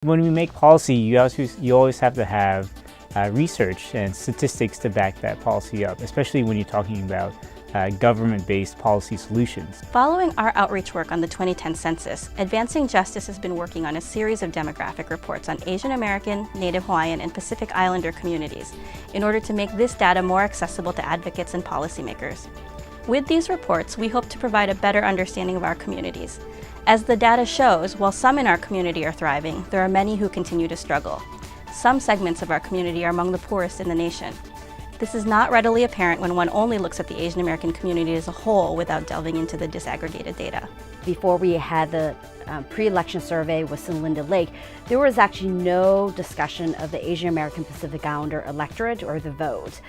When we make policy, you always have to have research and statistics to back that policy up, especially when you're talking about government-based policy solutions. Following our outreach work on the 2010 census, Advancing Justice has been working on a series of demographic reports on Asian American, Native Hawaiian, and Pacific Islander communities in order to make this data more accessible to advocates and policymakers. With these reports, we hope to provide a better understanding of our communities. As the data shows, while some in our community are thriving, there are many who continue to struggle. Some segments of our community are among the poorest in the nation. This is not readily apparent when one only looks at the Asian American community as a whole without delving into the disaggregated data. Before we had the pre-election survey with Linda Lake, there was actually no discussion of the Asian American Pacific Islander electorate or the vote.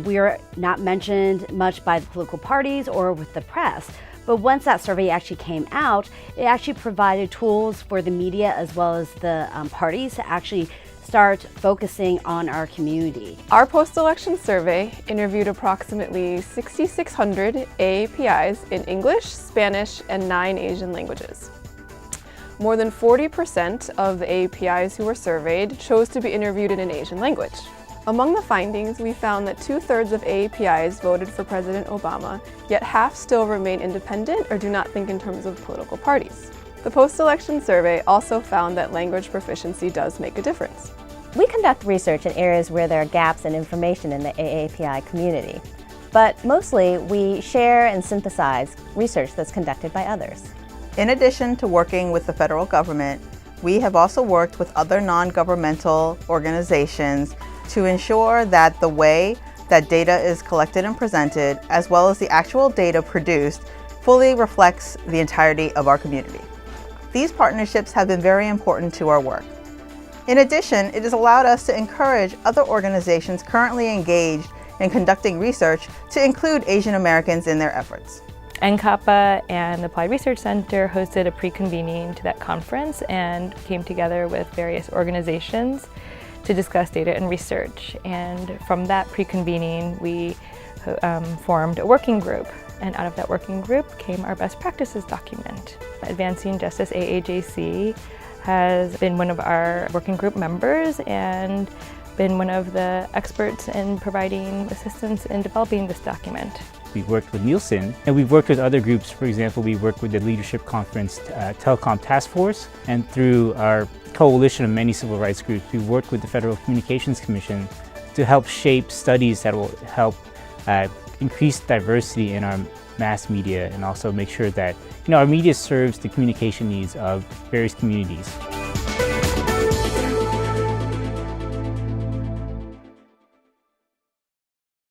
We are not mentioned much by the political parties or with the press. But once that survey actually came out, it actually provided tools for the media as well as the parties to actually start focusing on our community. Our post-election survey interviewed approximately 6,600 AAPIs in English, Spanish, and 9 Asian languages. More than 40% of the AAPIs who were surveyed chose to be interviewed in an Asian language. Among the findings, we found that 2/3 of AAPIs voted for President Obama, yet half still remain independent or do not think in terms of political parties. The post-election survey also found that language proficiency does make a difference. We conduct research in areas where there are gaps in information in the AAPI community, but mostly we share and synthesize research that's conducted by others. In addition to working with the federal government, we have also worked with other non-governmental organizations to ensure that the way that data is collected and presented, as well as the actual data produced, fully reflects the entirety of our community. These partnerships have been very important to our work. In addition, it has allowed us to encourage other organizations currently engaged in conducting research to include Asian Americans in their efforts. NCAPA and the Applied Research Center hosted a pre-convening to that conference and came together with various organizations to discuss data and research. And from that pre-convening, we formed a working group. And out of that working group came our best practices document. Advancing Justice AAJC has been one of our working group members and been one of the experts in providing assistance in developing this document. We've worked with Nielsen, and we've worked with other groups. For example, we worked with the Leadership Conference Telecom Task Force, and through our coalition of many civil rights groups, we've worked with the Federal Communications Commission to help shape studies that will help increase diversity in our mass media and also make sure that our media serves the communication needs of various communities.